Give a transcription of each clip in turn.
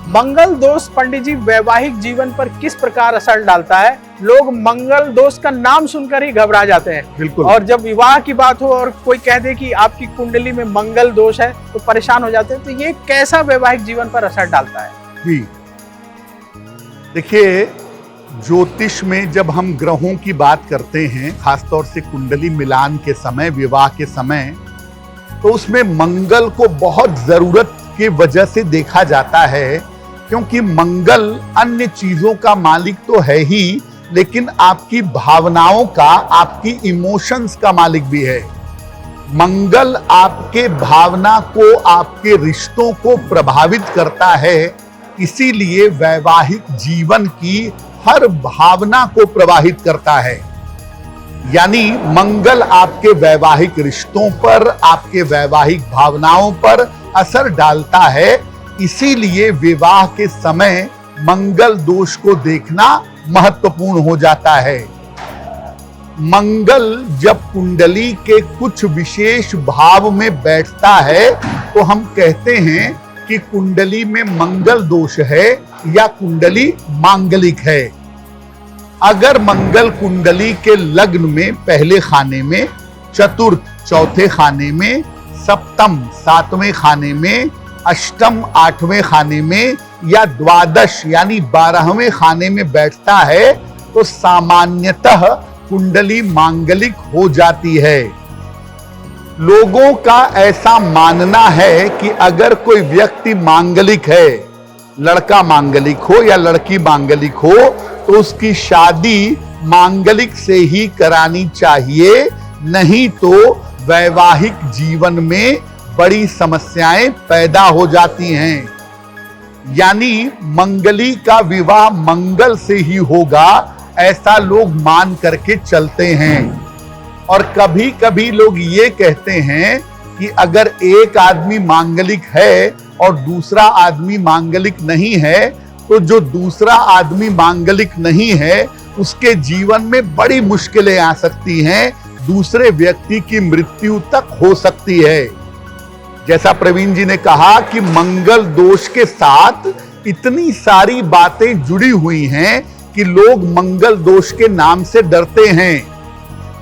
मंगल दोष पंडित जी वैवाहिक जीवन पर किस प्रकार असर डालता है? लोग मंगल दोष का नाम सुनकर ही घबरा जाते हैं। बिल्कुल। और जब विवाह की बात हो और कोई कह दे कि आपकी कुंडली में मंगल दोष है तो परेशान हो जाते हैं। तो ये कैसा वैवाहिक जीवन पर असर डालता है? जी देखिए, ज्योतिष में जब हम ग्रहों की बात करते हैं, खासतौर से कुंडली मिलान के समय, विवाह के समय, तो उसमें मंगल को बहुत जरूरत की वजह से देखा जाता है, क्योंकि मंगल अन्य चीजों का मालिक तो है ही, लेकिन आपकी भावनाओं का, आपकी इमोशंस का मालिक भी है। मंगल आपके भावना को, आपके रिश्तों को प्रभावित करता है, इसीलिए वैवाहिक जीवन की हर भावना को प्रभावित करता है। यानी मंगल आपके वैवाहिक रिश्तों पर, आपके वैवाहिक भावनाओं पर असर डालता है। इसीलिए विवाह के समय मंगल दोष को देखना महत्वपूर्ण हो जाता है। मंगल जब कुंडली के कुछ विशेष भाव में बैठता है तो हम कहते हैं कि कुंडली में मंगल दोष है या कुंडली मांगलिक है। अगर मंगल कुंडली के लग्न में पहले खाने में, चतुर्थ चौथे खाने में, सप्तम सातवें खाने में, अष्टम आठवें खाने में या द्वादश यानी 12वें खाने में बैठता है तो सामान्यतः कुंडली मांगलिक हो जाती है। लोगों का ऐसा मानना है कि अगर कोई व्यक्ति मांगलिक है, लड़का मांगलिक हो या लड़की मांगलिक हो, तो उसकी शादी मांगलिक से ही करानी चाहिए, नहीं तो वैवाहिक जीवन में बड़ी समस्याएं पैदा हो जाती हैं। यानी मंगली का विवाह मंगल से ही होगा, ऐसा लोग मान करके चलते हैं। और कभी कभी लोग ये कहते हैं कि अगर एक आदमी मांगलिक है और दूसरा आदमी मांगलिक नहीं है, तो जो दूसरा आदमी मांगलिक नहीं है उसके जीवन में बड़ी मुश्किलें आ सकती हैं, दूसरे व्यक्ति की मृत्यु तक हो सकती है। जैसा प्रवीण जी ने कहा कि मंगल दोष के साथ इतनी सारी बातें जुड़ी हुई हैं कि लोग मंगल दोष के नाम से डरते हैं।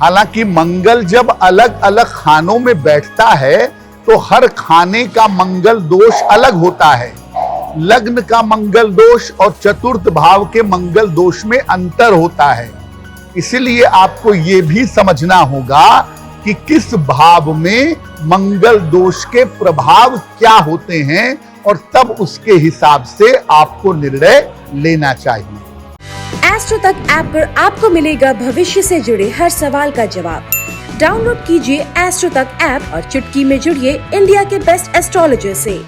हालांकि मंगल जब अलग अलग खानों में बैठता है तो हर खाने का मंगल दोष अलग होता है। लग्न का मंगल दोष और चतुर्थ भाव के मंगल दोष में अंतर होता है। इसलिए आपको यह भी समझना होगा कि किस भाव में मंगल दोष के प्रभाव क्या होते हैं और तब उसके हिसाब से आपको निर्णय लेना चाहिए। एस्ट्रो तक ऐप पर आपको मिलेगा भविष्य से जुड़े हर सवाल का जवाब। डाउनलोड कीजिए एस्ट्रो तक ऐप और चुटकी में जुड़िए इंडिया के बेस्ट एस्ट्रोलॉजर से।